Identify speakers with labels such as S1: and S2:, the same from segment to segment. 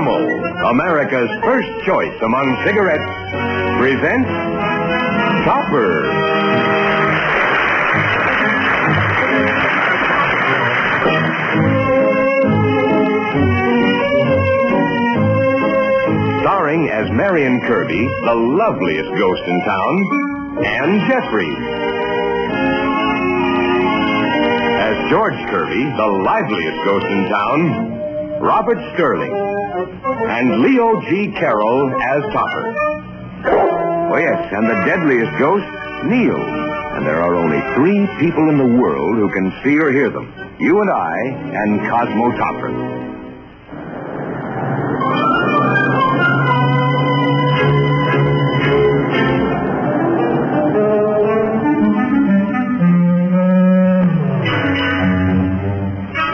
S1: Camel, America's first choice among cigarettes, presents Topper. Starring as Marion Kirby, the loveliest ghost in town, and Jeffrey. As George Kirby, the liveliest ghost in town, Robert Sterling. And Leo G. Carroll as Topper. Oh, yes, and the deadliest ghost, Neil. And there are only 3 people in the world who can see or hear them. You and I and Cosmo Topper.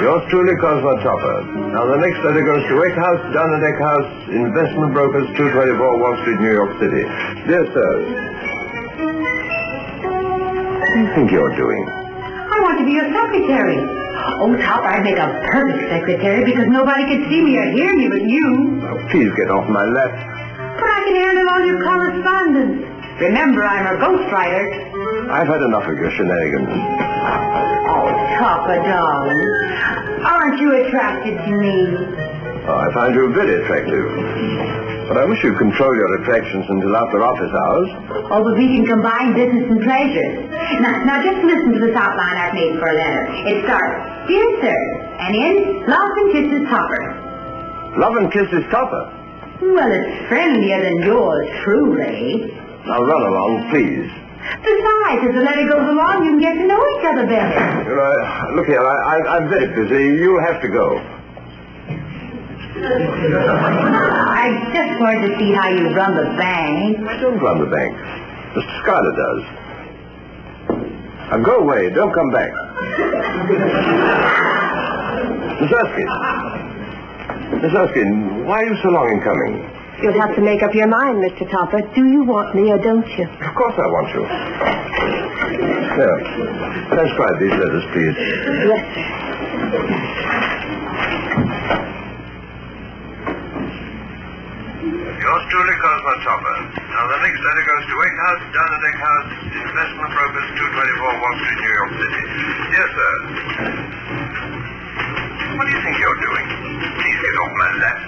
S2: Yours truly, Cosmo Topper. Now, the next letter goes to Wake House, Down and Deck House, Investment Brokers, 224 Wall Street, New York City. Dear sir, what do you think you're doing?
S3: I want to be your secretary. Oh, Topper, I'd make a perfect secretary because nobody can see me or hear me but you.
S2: Oh, please get off my lap.
S3: But I can handle all your correspondence. Remember, I'm a ghostwriter.
S2: I've had enough of your shenanigans.
S3: Oh, Topper, darling. Aren't you attracted to me?
S2: Oh, I find you very attractive. But I wish you'd control your attractions until after office hours.
S3: Oh, but we can combine business and pleasure. Now just listen to this outline I've made for a letter. It starts, Dear Sir, and ends, Love and Kisses Topper.
S2: Love and Kisses Topper?
S3: Well, it's friendlier than yours, truly.
S2: Now run along, please.
S3: Besides, as the letter goes along, you can get to know each other better.
S2: Look here, I'm very busy. You'll have to go.
S3: I just wanted to see how you run the bank.
S2: I don't run the bank. Mr. Schuyler does. Now go away. Don't come back. Miss Erskine, why are you so long in coming?
S4: You'll have to make up your mind, Mr. Topper. Do you want me or don't you?
S2: Of course I want you. Here, transcribe these letters, please.
S4: Yes, sir.
S2: Yours truly, Cosmo Topper. Now, the next letter goes to Wake House, Down and Deck House, Investment Brokers, 224 Wall Street, New York City. Yes, sir. What do you think you're doing? Please get off my lap.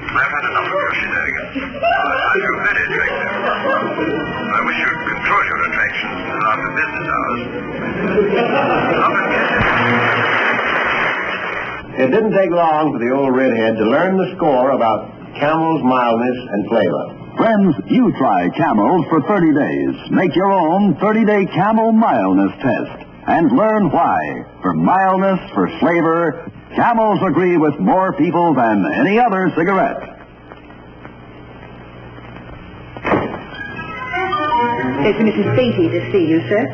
S2: I've had enough of your shenanigans. I find you very attractive. I wish you'd control your attractions until after business hours. Love and kisses. It didn't take long for the old redhead to learn the score about Camel's mildness and flavor.
S1: Friends, you try Camels for 30 days. Make your own 30-day Camel mildness test. And learn why. For mildness, for flavor, Camels agree with more people than any other cigarette.
S4: It's Mrs. Beatty to see you, sir.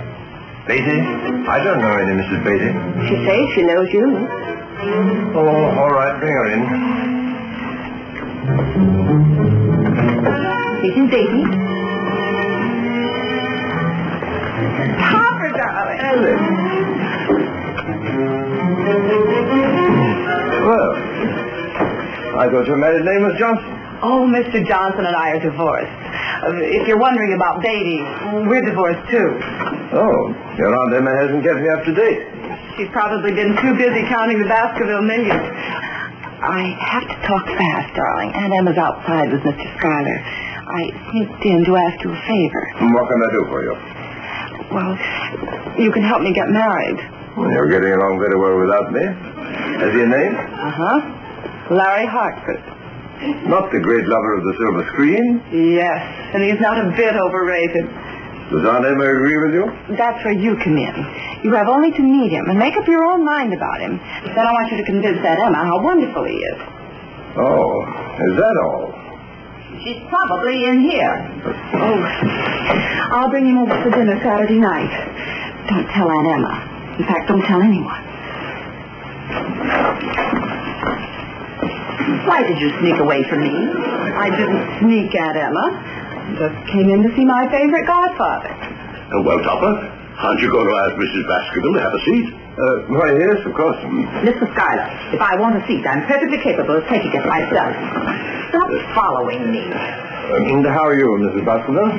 S2: Beatty? I don't know any Mrs. Beatty.
S4: She says she knows you.
S2: Oh, all right, bring her in.
S4: Mrs. Beatty. Topper, darling.
S2: Alice. Well, I thought your married name was Johnson.
S5: Oh, Mr. Johnson and I are divorced. If you're wondering about Beatty, we're divorced too.
S2: Oh, your Aunt Emma hasn't kept me up to date.
S5: She's probably been too busy counting the Baskerville millions.
S4: I have to talk fast, darling. Aunt Emma's outside with Mr. Schuyler. I sneaked in to ask you a favor.
S2: What can I do for you?
S4: Well, you can help me get married.
S2: Well, you're getting along very well without me. Has he a name?
S4: Uh-huh. Larry Hartford.
S2: Not the great lover of the silver screen?
S5: Yes, and he's not a bit overrated.
S2: Does Aunt Emma agree with you?
S4: That's where you come in. You have only to meet him and make up your own mind about him. Then I want you to convince Aunt Emma how wonderful he is.
S2: Oh, is that all?
S3: She's probably in here.
S4: Oh, I'll bring him over for dinner Saturday night. Don't tell Aunt Emma. In fact, don't tell anyone.
S3: Why did you sneak away from me?
S5: I didn't sneak, Aunt Emma. Just came in to see my favorite godfather.
S2: Well, Topper, Aren't you going to ask Mrs. Baskerville to have a seat?
S1: Why, yes, of course.
S5: Mr. Schuyler, if I want a seat, I'm perfectly capable of taking it myself. Stop following me.
S1: How are you, Mrs. Baskerville?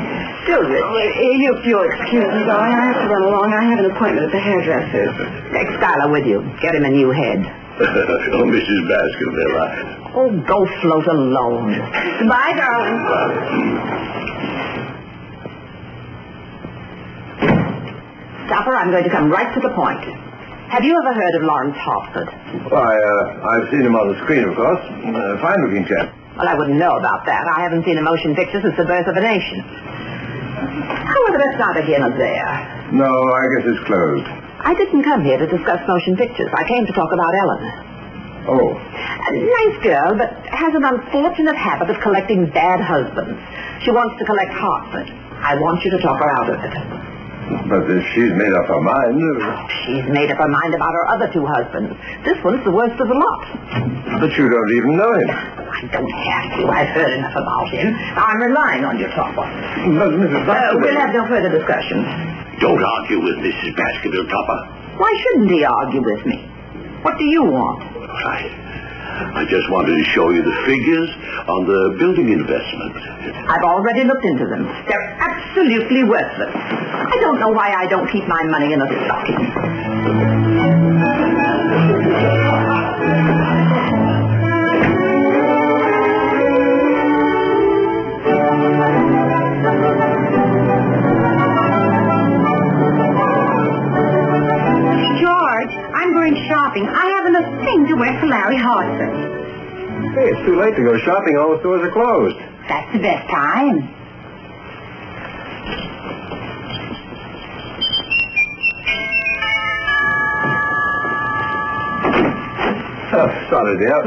S5: If you'll excuse me, darling, I have to run along. I have an appointment at the hairdresser's. Take Schuyler with you. Get him a new head.
S2: Oh, Mrs. Baskerville,
S5: Oh, go float alone. Goodbye, darling. Stopper, I'm going to come right to the point. Have you ever heard of Lawrence Hartford?
S1: Why, I've seen him on the screen, of course. Fine-looking chap.
S5: Well, I wouldn't know about that. I haven't seen a motion picture since the birth of a nation. However, that's neither here nor there.
S1: No, I guess it's closed.
S5: I didn't come here to discuss motion pictures. I came to talk about Ellen.
S1: Oh.
S5: A nice girl, but has an unfortunate habit of collecting bad husbands. She wants to collect Hartford. I want you to talk her out of it.
S1: But if she's made up her mind...
S5: She's made up her mind about her other two husbands. This one's the worst of the lot.
S1: But you don't even know him.
S5: I don't have to. I've heard enough about him. I'm relying on your Topper.
S1: But Mrs. Baskerville...
S5: We'll have no further discussion.
S2: don't argue with Mrs. Baskerville, Topper.
S5: Why shouldn't he argue with me? What do you want?
S2: I just wanted to show you the figures on the building investment.
S5: I've already looked into them. They're absolutely worthless. I don't know why I don't keep my money in a stocking.
S3: George, I'm going shopping. I haven't a thing to wear for Larry Hartford.
S1: Hey, it's too late to go shopping. All the stores are closed.
S3: That's the best time.
S1: Oh, sorry, dear.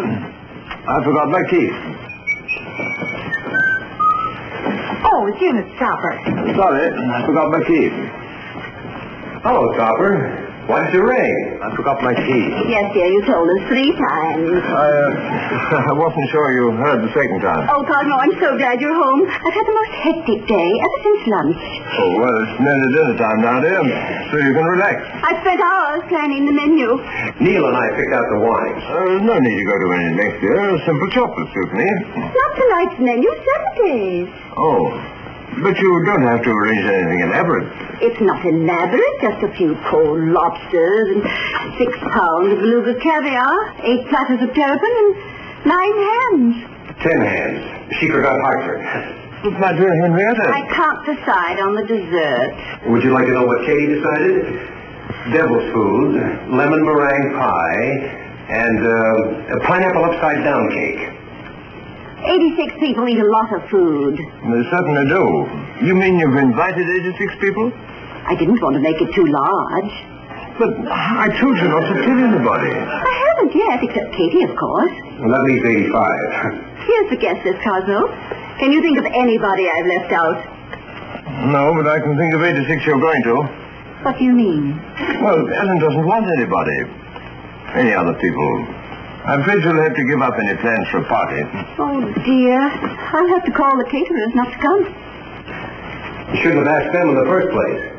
S1: I forgot my keys.
S3: Oh, it's you, Mr. Topper.
S1: Sorry, I forgot my keys. Hello, Topper. Why did you ring? I forgot my keys.
S3: Yes, dear, you told us 3 times.
S1: I wasn't sure you heard the second time.
S3: Oh, Cosmo, I'm so glad you're home. I've had the most hectic day ever since lunch.
S1: Oh, well, it's nearly dinner time now, dear, so you can relax.
S3: I spent hours planning the menu.
S1: Neil and I picked out the wines. There's no need to go to any length, dear. A simple chocolate soup, me.
S3: Not tonight's menu, 7 days.
S1: Oh, but you don't have to arrange anything elaborate.
S3: It's not elaborate, just a few cold lobsters and 6 pounds of beluga caviar, 8 platters of terrapin, and 9 hams.
S1: 10 hands. She forgot Hartford. But my dear Henrietta...
S3: I can't decide on the dessert.
S1: Would you like to know what Katie decided? Devil's food, lemon meringue pie, and a pineapple upside-down cake.
S3: 86 people eat a lot of food.
S1: They certainly do. You mean you've invited 86 people?
S3: I didn't want to make it too large.
S1: But I told you not to tell anybody.
S3: I haven't yet, except Katie, of course.
S1: Well, that leaves 85.
S3: Here's the guest list, Cosmo. Can you think of anybody I've left out?
S1: No, but I can think of 86 you're going to.
S3: What do you mean?
S1: Well, Ellen doesn't want anybody. Any other people. I'm afraid you'll have to give up any plans for a party.
S3: Oh, dear. I'll have to call the caterers not to come.
S1: You shouldn't have asked them in the first place.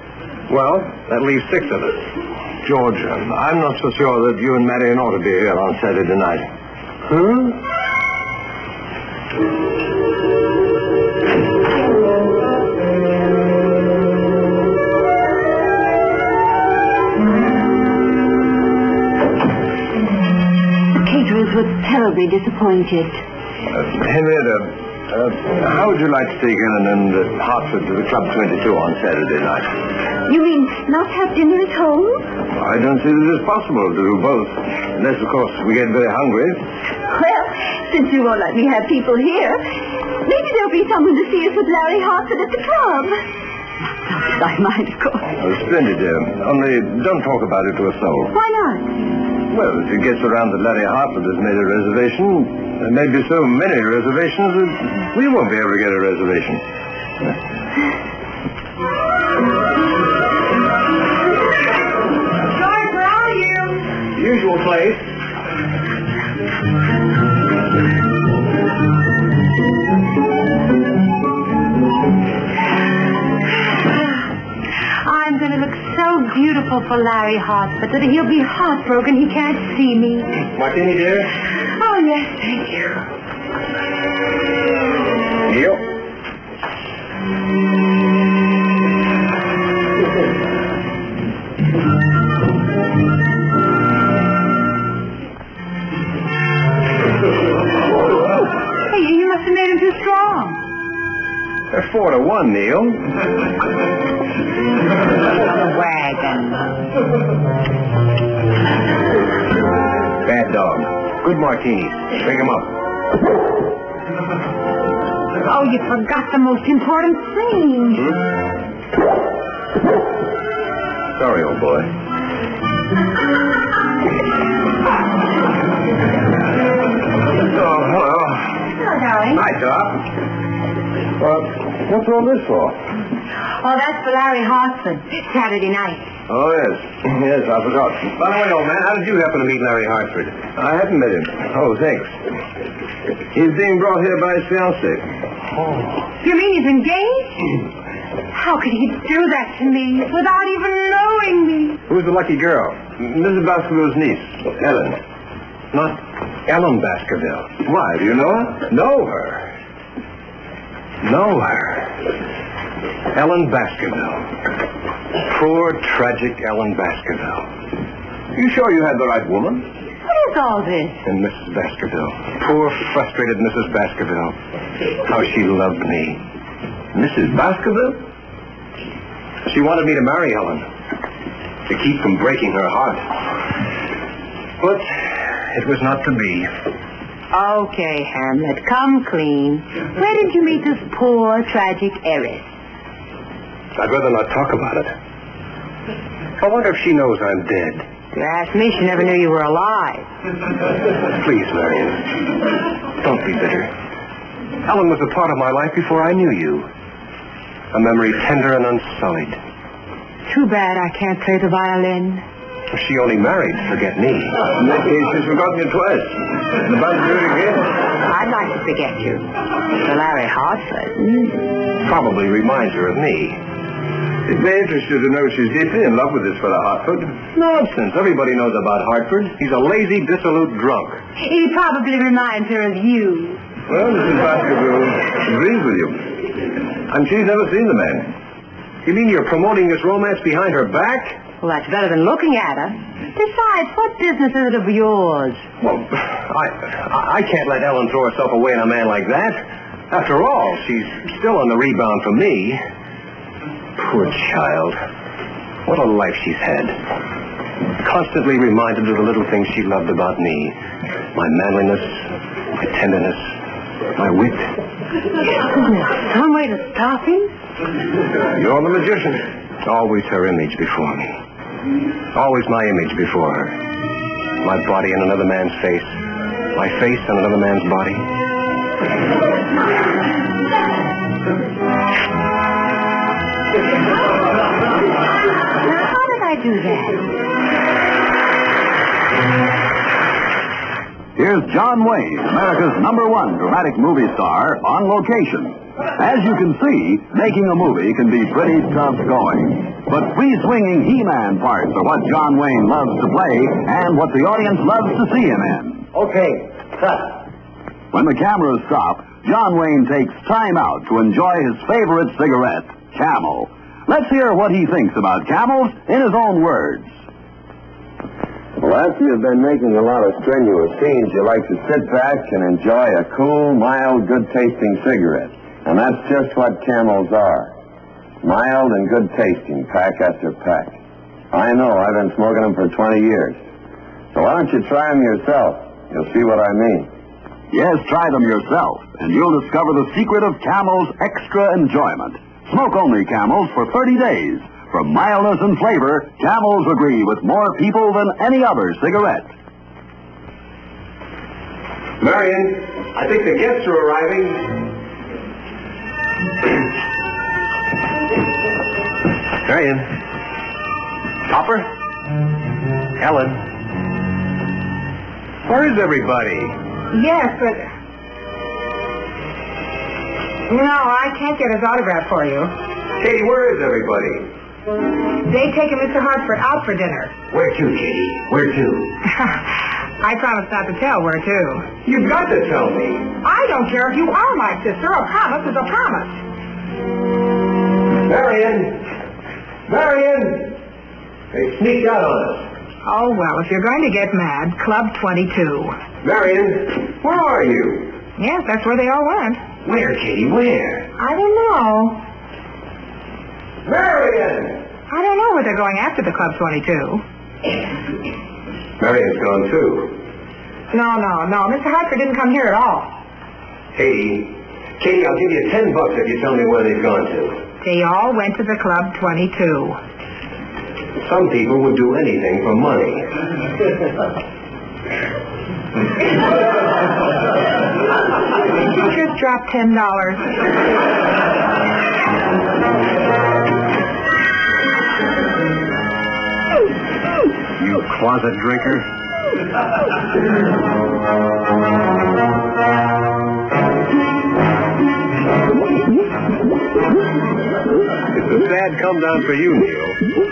S1: Well, that leaves 6 of us. George, I'm not so sure that you and Marion ought to be here on Saturday night.
S3: The caterers were terribly disappointed.
S1: Henrietta, how would you like to take Ellen and Hartford to the Club 22 on Saturday night?
S3: You mean not have dinner at home?
S1: I don't see that it's possible to do both. Unless, of course, we get very hungry.
S3: Well, since you won't let me have people here, maybe there'll be someone to see us with Larry Hartford at the club. Not I mind, of course.
S1: Oh, splendid, dear. Only don't talk about it to a soul.
S3: Why not?
S1: Well, if it gets around that Larry Hartford has made a reservation, there may be so many reservations that we won't be able to get a reservation.
S5: George, where are you?
S1: Usual place.
S3: I'm going to look so Oh, for Larry Hartford, that he'll be heartbroken he can't see me.
S1: Martini, dear?
S3: Oh, yes, thank you.
S1: Neil?
S3: Hey, you must have made him too strong.
S1: They're 4-1, Neil.
S3: The wagon.
S1: Bad dog. Good martinis. Bring him up.
S3: Oh, you forgot the most important thing.
S1: Sorry, old boy. Oh, hello.
S3: Hello, darling.
S1: Hi, Doc. What's all this for?
S3: Oh, that's for Larry Hartford. Saturday night.
S1: Oh, yes. Yes, I forgot. By the way, old man, how did you happen to meet Larry Hartford? I haven't met him. Oh, thanks. He's being brought here by his fiancée.
S3: Oh. You mean he's engaged? How could he do that to me without even knowing me?
S1: Who's the lucky girl? Mrs. Baskerville's niece, Ellen. Not Ellen Baskerville. Why, do you know her? Know her. Know her. Ellen Baskerville. Poor, tragic Ellen Baskerville. You sure you had the right woman?
S3: What is all this?
S1: And Mrs. Baskerville. Poor, frustrated Mrs. Baskerville. How she loved me. Mrs. Baskerville? She wanted me to marry Ellen. To keep from breaking her heart. But it was not to be.
S3: Okay, Hamlet, come clean. Where did you meet this poor, tragic heiress?
S1: I'd rather not talk about it. I wonder if she knows I'm dead.
S3: If you ask me, she never knew you were alive.
S1: Please, Marion, don't be bitter. Ellen was a part of my life before I knew you. A memory tender and unsullied.
S3: Too bad I can't play the violin.
S1: She only married to forget me. In that case, she's forgotten you twice. About to do it again?
S3: I'd like to forget you. For Larry Hartford.
S1: Probably reminds her of me.
S2: It may interest you to know she's deeply in love with this fellow Hartford.
S1: Nonsense. Everybody knows about Hartford. He's a lazy, dissolute drunk.
S3: He probably reminds her of you.
S2: Well, Mrs. Baskerville agrees with you. And she's never seen the man.
S1: You mean you're promoting this romance behind her back?
S3: Well, that's better than looking at her. Besides, what business is it of yours?
S1: Well, I can't let Ellen throw herself away on a man like that. After all, she's still on the rebound from me. Poor child. What a life she's had. Constantly reminded of the little things she loved about me. My manliness, my tenderness, my wit.
S3: Some way to stop him?
S1: You're the magician. Always her image before me. Always my image before her. My body in another man's face. My face in another man's body.
S3: Now, how did I do that?
S6: Here's John Wayne, America's #1 dramatic movie star, on location. As you can see, making a movie can be pretty tough going. But free-swinging He-Man parts are what John Wayne loves to play and what the audience loves to see him in.
S1: Okay, cut.
S6: When the cameras stop, John Wayne takes time out to enjoy his favorite cigarette, Camel. Let's hear what he thinks about Camels in his own words.
S2: Well, after you've been making a lot of strenuous scenes, you like to sit back and enjoy a cool, mild, good-tasting cigarette. And that's just what Camels are. Mild and good-tasting, pack after pack. I know, I've been smoking them for 20 years. So why don't you try them yourself? You'll see what I mean.
S6: Yes, try them yourself, and you'll discover the secret of Camel's extra enjoyment. Smoke-only Camels for 30 days. For mildness and flavor, Camels agree with more people than any other cigarette.
S1: Marion, I think the guests are arriving. Marion. Topper? Ellen. Where is everybody?
S3: Yes, but... No, I can't get his autograph for you.
S1: Katie, where is everybody?
S7: They've taken Mr. Hartford out for dinner.
S1: Where to, Katie? Where to?
S7: I promised not to tell where to.
S1: You've got to tell me.
S7: I don't care if you are my sister. A promise is a promise.
S1: Marion! Marion! They sneaked out on us.
S7: Oh, well, if you're going to get mad, Club 22.
S1: Marion, where are you?
S7: Yes, that's where they all went.
S1: Where, Katie, where?
S7: I don't know.
S1: Marion!
S7: I don't know where they're going after the Club 22.
S1: Marion's gone, too.
S7: No. Mr. Hartford didn't come here at all.
S1: Katie, I'll give you $10 if you tell me where they've gone to.
S7: They all went to the Club 22.
S1: Some people would do anything for money.
S7: You just dropped $10.
S1: You closet drinker. It's a sad come down for you, Neil.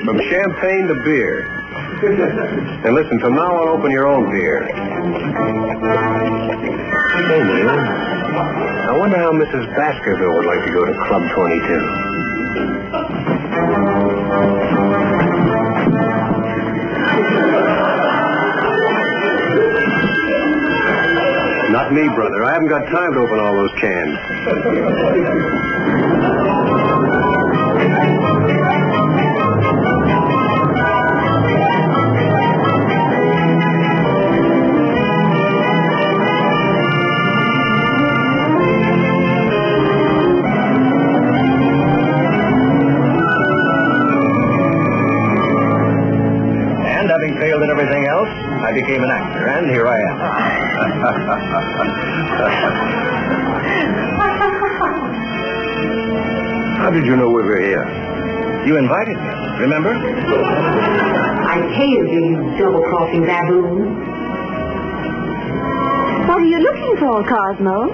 S1: From champagne to beer. And listen, from now on, open your own beer. Hey, Neil. I wonder how Mrs. Baskerville would like to go to Club 22. Not me, brother. I haven't got time to open all those cans. And having failed at everything else, I became an actor, and here I am. How did you know we were here? You invited me, remember?
S3: I tailed you, you double-crossing baboon.
S4: What are you looking for, Cosmo?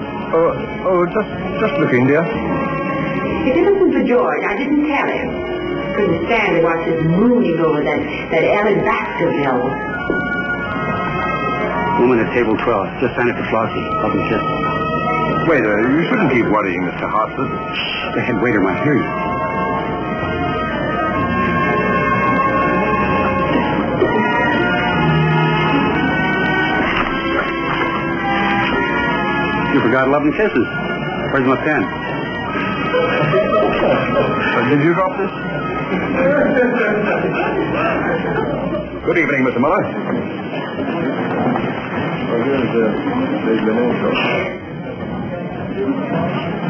S1: Just looking, dear.
S3: If it wasn't for George, I didn't tell him. Couldn't stand to watch his mooning over that Ellen Baskerville.
S1: Woman at table 12. Just sign it to Flossie. Welcome, kiss. Waiter, you shouldn't keep worrying Mr. Hartford. The head waiter might hear you. You forgot love and kisses. Where's my pen? Did you drop this? Good evening, Mr. Muller.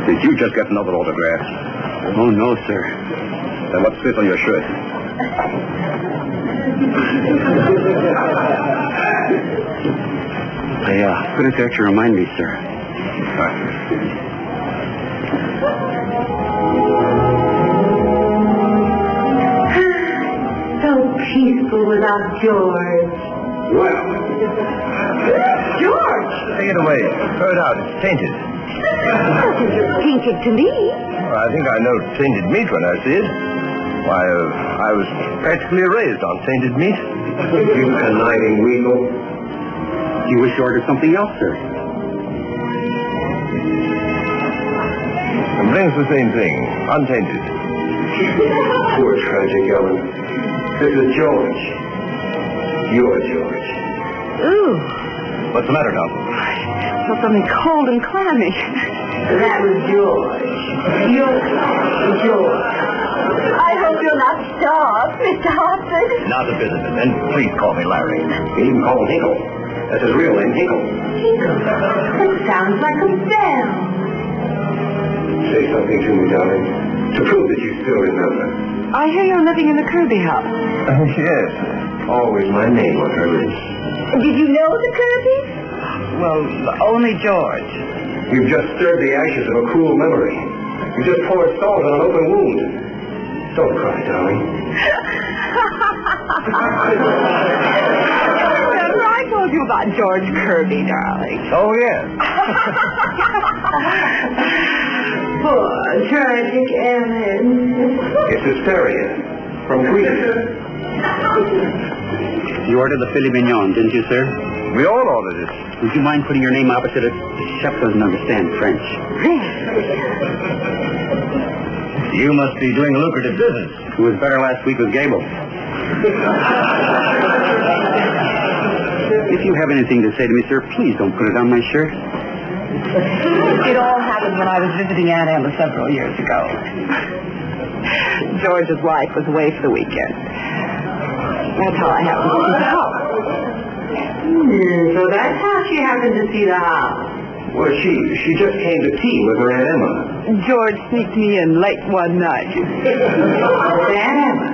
S1: Did you just get another autograph? Oh, no, sir. Then what's this on your shirt? I put it there to remind me, sir.
S3: So peaceful without George.
S1: Well.
S3: George!
S1: Take it away. Throw it out. It's tainted.
S4: Tainted to me.
S1: Well, I think I know tainted meat when I see it. Why, I was practically raised on tainted meat. You conniving weasel. You wish you ordered something else, sir? It brings the same thing. Untainted. Poor tragic Ellen. This is George. You're George.
S4: Ooh.
S1: What's the matter, Tom?
S4: I felt something cold and clammy.
S3: That was George. You're George.
S4: I hope you're not starved, Mr. Hartford.
S1: Not a bit of it. And please call me Larry. You even call him Hinkle. That's his real name, Hinkle.
S3: That sounds like a bell.
S1: Say something to me, darling, to prove that you still remember.
S4: I hear you're living in the Kirby house.
S1: Yes. Always my name on her lips.
S4: Did you know the Kirbys? Well, only George.
S1: You've just stirred the ashes of a cruel memory. You just poured salt on an open wound. Don't cry, darling.
S4: Remember, I told you about George Kirby, darling.
S1: Oh, yes.
S3: Poor tragic Ellen.
S1: It's hysteria. From Sweden.
S8: You ordered the filet mignon, didn't you, sir?
S1: We all ordered it.
S8: Would you mind putting your name opposite it? The chef doesn't understand French.
S1: You must be doing a lucrative business.
S8: Who was better last week with Gable. If you have anything to say to me, sir, please don't put it on my shirt.
S4: It all happened when I was visiting Aunt Emma several years ago. George's wife was away for the weekend. That's how I happened to see the house.
S3: So that's how she happened to see the house.
S1: Well, she just came to tea with her Aunt Emma.
S4: George sneaked me in late one night.
S3: Aunt Emma.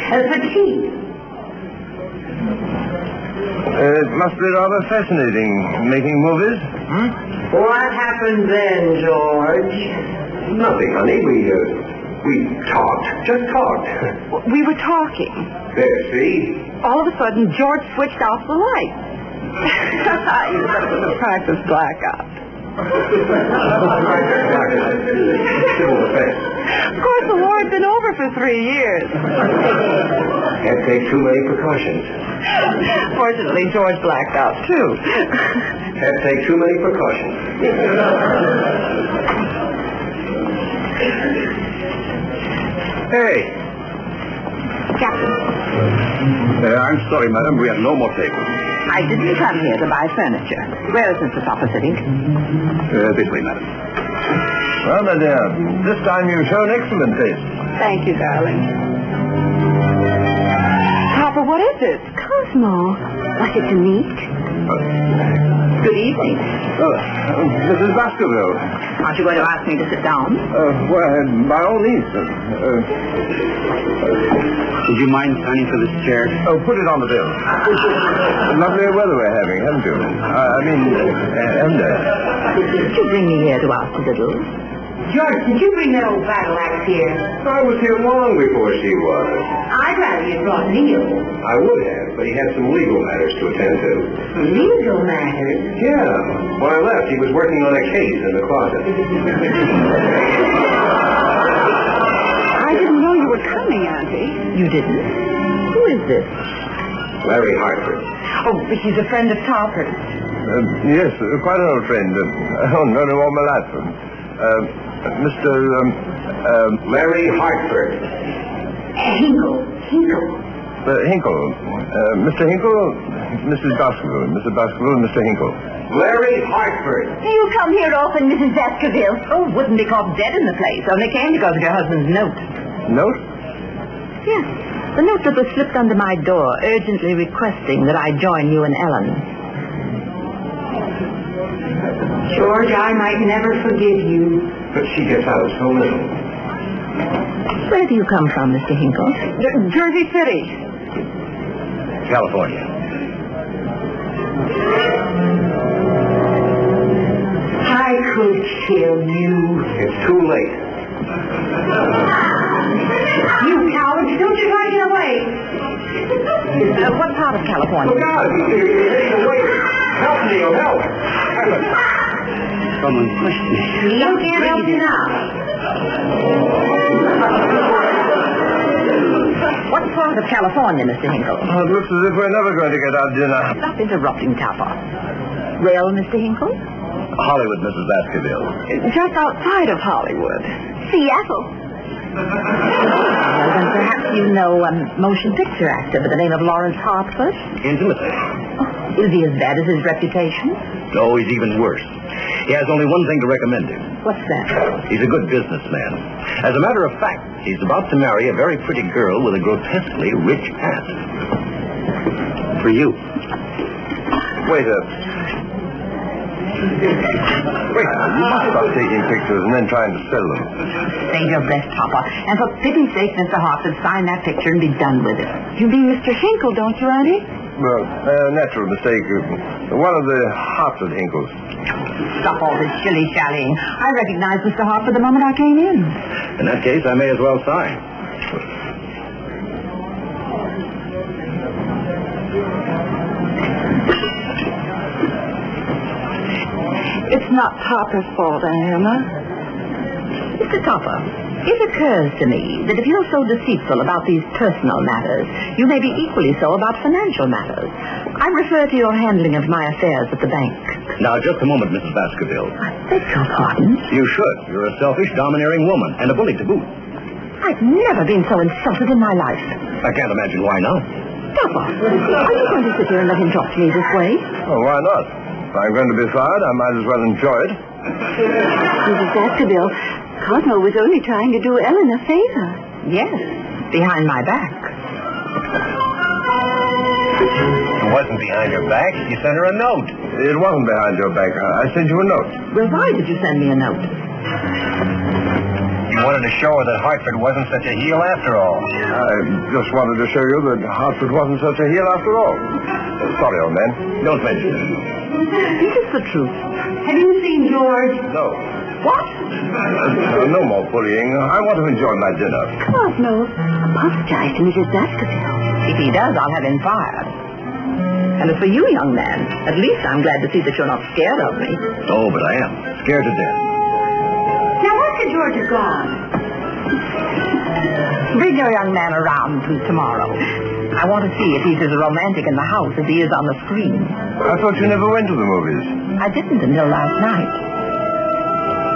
S3: For tea.
S1: It must be rather fascinating, making movies.
S3: What happened then, George?
S1: Nothing, honey. We talked. Just talked.
S4: We were talking.
S1: There, see?
S4: All of a sudden, George switched off the light. You said it was a practice blackout. Of course, the war had been over for 3 years.
S1: Can't take too many precautions.
S4: Fortunately, George blacked out, too.
S1: Can't take too many precautions. Hey.
S4: Captain,
S8: I'm sorry, madam. We have no more tables.
S4: I didn't come here to buy furniture. Where is Mr. Topper sitting?
S8: This way, madam.
S1: Well, my dear, this time you've shown excellent taste.
S4: Thank you, darling. Topper, what is it? Cosmo. Was it to meet? Good evening.
S1: Mrs. Baskerville.
S4: Aren't you going to ask me to sit down?
S1: Well, by all means.
S8: Would you mind signing for this chair?
S1: Oh, put it on the bill. Lovely weather we're having, haven't you? Haven't I?
S4: Did you bring me here to ask a little?
S3: George, did you bring that old battle axe here?
S1: I was here long before she was.
S3: I'd rather you brought Neil.
S1: I would have, but he had some legal matters to attend to.
S3: Legal matters?
S1: Yeah. When I left, he was working on a case in the closet.
S4: I didn't know you were coming, Auntie. You didn't? Who is this?
S1: Larry Hartford.
S4: Oh, he's a friend of Topper's.
S1: Yes, quite an old friend. No more Malatsam. Mr. Larry Hartford.
S3: Hinkle.
S1: Hinkle. Mr. Hinkle, Mrs. Baskerville. Mr. Baskerville and Mr. Hinkle. Larry Hartford.
S4: You come here often, Mrs. Baskerville. Oh, wouldn't be caught dead in the place. Only came because of your husband's note.
S1: Note?
S4: Yes. The note that was slipped under my door, urgently requesting that I join you and Ellen.
S3: George, I might never forgive you.
S1: But she gets out so little.
S4: Where do you come from, Mr. Hinkle? Jersey City.
S1: California.
S3: I could kill you.
S1: It's too late.
S3: You cowards, don't you try to get away.
S4: What part of California?
S1: Look out! Help me, help!
S8: Someone pushed me.
S3: Neil can't help you now.
S4: What part of California, Mr. Hinkle?
S1: Oh, it looks as if we're never going to get our dinner.
S4: Stop interrupting, Topper. Well, Mr. Hinkle?
S1: Hollywood, Mrs. Baskerville.
S4: Just outside of Hollywood. Seattle. Well, then perhaps you know a motion picture actor by the name of Lawrence Hartford?
S8: Intimately.
S4: Is he as bad as his reputation?
S8: No, he's even worse. He has only one thing to recommend him.
S4: What's that?
S8: He's a good businessman. As a matter of fact, he's about to marry a very pretty girl with a grotesquely rich past. For you.
S1: Wait, you must stop taking pictures and then trying to sell them.
S4: Save your breath, Papa. And for pity's sake, Mr. Hartford, sign that picture and be done with it. You mean Mr. Hinkle, don't you, Auntie?
S1: Well, natural mistake. One of the Hartford Hinkles.
S4: Stop all this shilly-shallying. I recognized Mr. Hartford the moment I came in.
S8: In that case, I may as well sign.
S4: It's not Topper's fault, Aunt Emma. Mr. Topper,
S5: It occurs to me that if you're so deceitful about these personal matters, you may be equally so about financial matters. I refer to your handling of my affairs at the bank.
S8: Now, just a moment, Mrs. Baskerville.
S5: I beg your pardon?
S8: You should. You're a selfish, domineering woman, and a bully to boot.
S5: I've never been so insulted in my life.
S8: I can't imagine why not.
S5: Papa, are you going to sit here and let him talk to me this way?
S2: Oh, why not? If I'm going to be fired, I might as well enjoy it.
S4: Mrs. Baskerville, Cosmo was only trying to do Ellen a favor.
S5: Yes, behind my back.
S8: It wasn't behind your back. You sent her a note.
S2: It wasn't behind your back. I sent you a note.
S5: Well, why did you send me a note?
S8: You wanted to show her that Hartford wasn't such a heel after all.
S2: I just wanted to show you that Hartford wasn't such a heel after all. Sorry, old man.
S8: Don't mention it.
S5: This is the truth.
S3: Have you seen George?
S2: No.
S5: What?
S2: No more bullying. I want to enjoy my dinner.
S4: Cosmo, apologize to Mrs. Baskerville.
S5: If he does, I'll have him fired. And as for you, young man, at least I'm glad to see that you're not scared of me.
S8: Oh, but I am. Scared to death.
S3: Now, after George is gone,
S5: Bring your young man around to tomorrow. I want to see if he's as romantic in the house as he is on the screen.
S2: I thought you never went to the movies.
S5: I didn't until last night.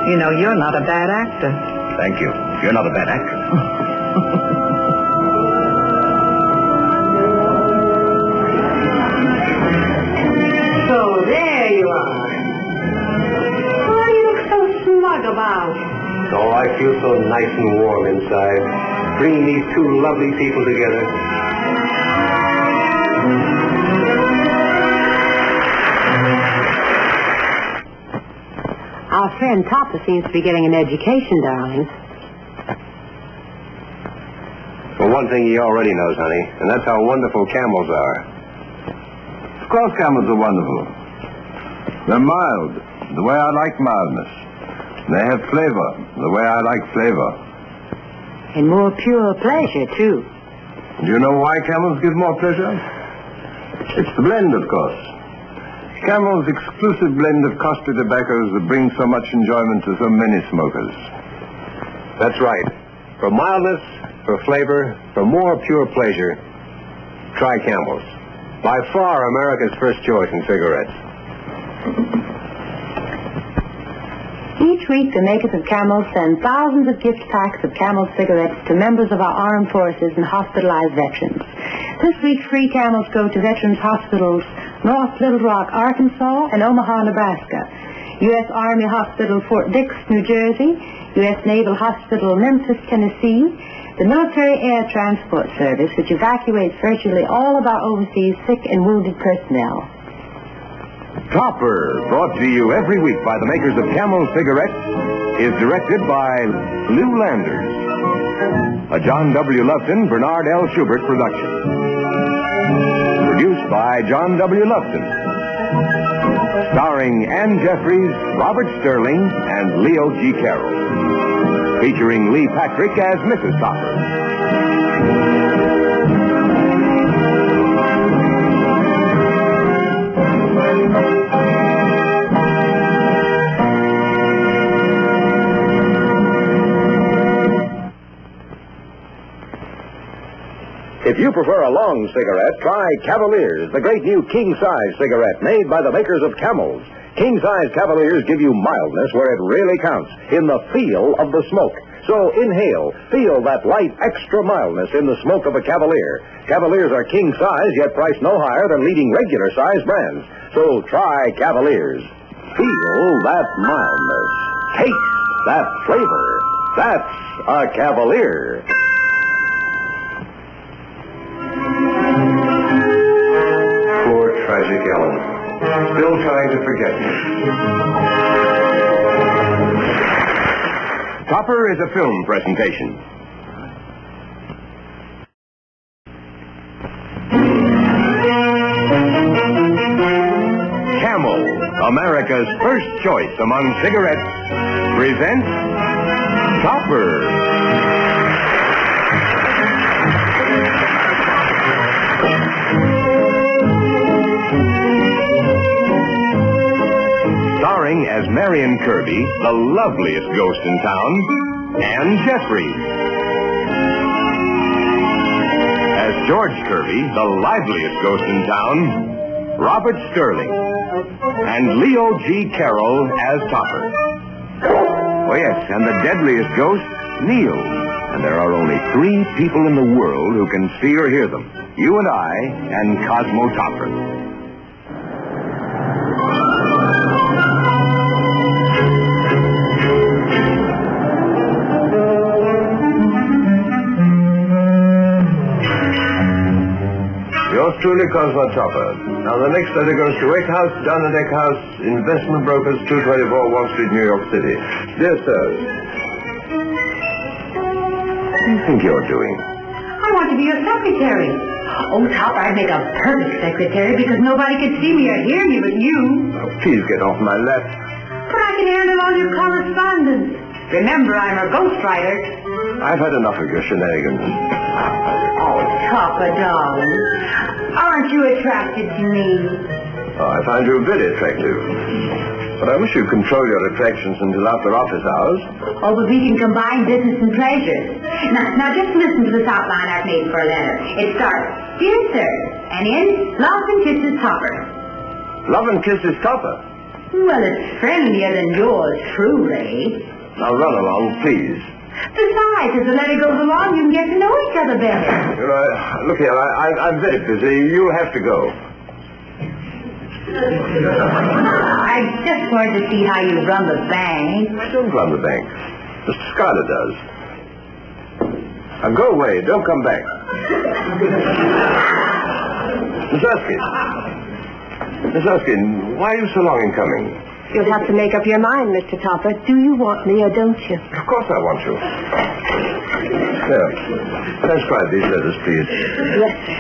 S5: You know, you're not a bad actor.
S8: Thank you. You're not a bad actor.
S3: so there you are. What do you look so smug about?
S9: Oh, I feel so nice and warm inside. Bringing these two lovely people together.
S3: Our friend Topper seems to be getting an education, darling.
S9: Well, one thing he already knows, honey, and that's how wonderful camels are.
S2: Of course camels are wonderful. They're mild, the way I like mildness. They have flavor, the way I like flavor.
S3: And more pure pleasure, too.
S2: Do you know why camels give more pleasure? It's the blend, of course. Camel's exclusive blend of costly tobaccos that brings so much enjoyment to so many smokers.
S9: That's right. For mildness, for flavor, for more pure pleasure, try Camels. By far America's first choice in cigarettes.
S3: Each week, the makers of Camel send thousands of gift packs of Camel cigarettes to members of our armed forces and hospitalized veterans. This week, free Camels go to Veterans Hospitals, North Little Rock, Arkansas, and Omaha, Nebraska. U.S. Army Hospital, Fort Dix, New Jersey. U.S. Naval Hospital, Memphis, Tennessee. The Military Air Transport Service, which evacuates virtually all of our overseas sick and wounded personnel.
S1: Topper, brought to you every week by the makers of Camel cigarettes, is directed by Lou Landers. A John W. Lufton, Bernard L. Schubert production. Produced by John W. Lufton. Starring Ann Jeffries, Robert Sterling, and Leo G. Carroll. Featuring Lee Patrick as Mrs. Topper.
S8: If you prefer a long cigarette, try Cavaliers, the great new king-size cigarette made by the makers of Camels. King-size Cavaliers give you mildness where it really counts, in the feel of the smoke. So inhale, feel that light extra mildness in the smoke of a Cavalier. Cavaliers are king-size, yet priced no higher than leading regular-size brands. So try Cavaliers. Feel that mildness. Taste that flavor. That's a Cavalier.
S9: Poor, tragic Ellen. Still trying to forget me.
S1: Topper is a film presentation. Camel, America's first choice among cigarettes, presents Topper. Starring as Marion Kirby, the loveliest ghost in town, and Jeffrey. As George Kirby, the liveliest ghost in town, Robert Sterling, and Leo G. Carroll as Topper. Oh, yes, and the deadliest ghost, Neil. And there are only 3 people in the world who can see or hear them. You and I and Cosmo Topper.
S9: Yours truly, Cosmo Topper. Now, the next letter goes to Wake House, Down and Deck House, Investment Brokers, 224 Wall Street, New York City. Dear sir, what do you think you're doing?
S3: I want to be your secretary. Oh, Topper, I'd make a perfect secretary because nobody could see me or hear me but you.
S9: Oh, please get off my lap.
S3: But I can handle all your correspondence. Remember, I'm a ghostwriter.
S9: I've had enough of your shenanigans.
S3: Oh, Topper, darling. Aren't you attracted to me?
S9: Oh, I find you very attractive. But I wish you'd control your attractions until after office hours.
S3: Oh, but we can combine business and pleasure. Now just listen to this outline I've made for a letter. It starts, Dear Sir, and ends, Love and Kisses Topper.
S9: Love and Kisses Topper?
S3: Well, it's friendlier than yours, truly.
S9: Now run along, please.
S3: Besides, as the letter goes along, you can get to know each other better.
S9: You know, look here, I'm very busy. You'll have to go.
S3: I just wanted to see how you run the bank.
S9: I don't run the bank. Mr. Schuyler does. Now go away. Don't come back. Miss Erskine. Miss Erskine, why are you so long in coming?
S5: You'll have to make up your mind, Mr. Topper. Do you want me or don't you?
S9: Of course I want you. Here. Transcribe these letters, please.
S5: Yes, sir.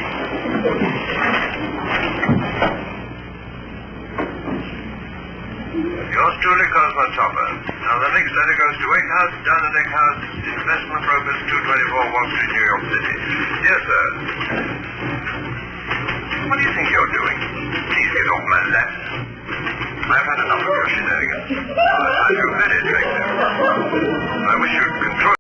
S2: Yours truly, Cosmo Topper. Now, the next letter goes to Wake House, Down and Deck House, Investment Brokers, 224 Wall Street, New York City. Yes, sir. What do you think you're doing? Please get off my lap. I've had enough of your shenanigans. I find you very attractive. I wish you'd control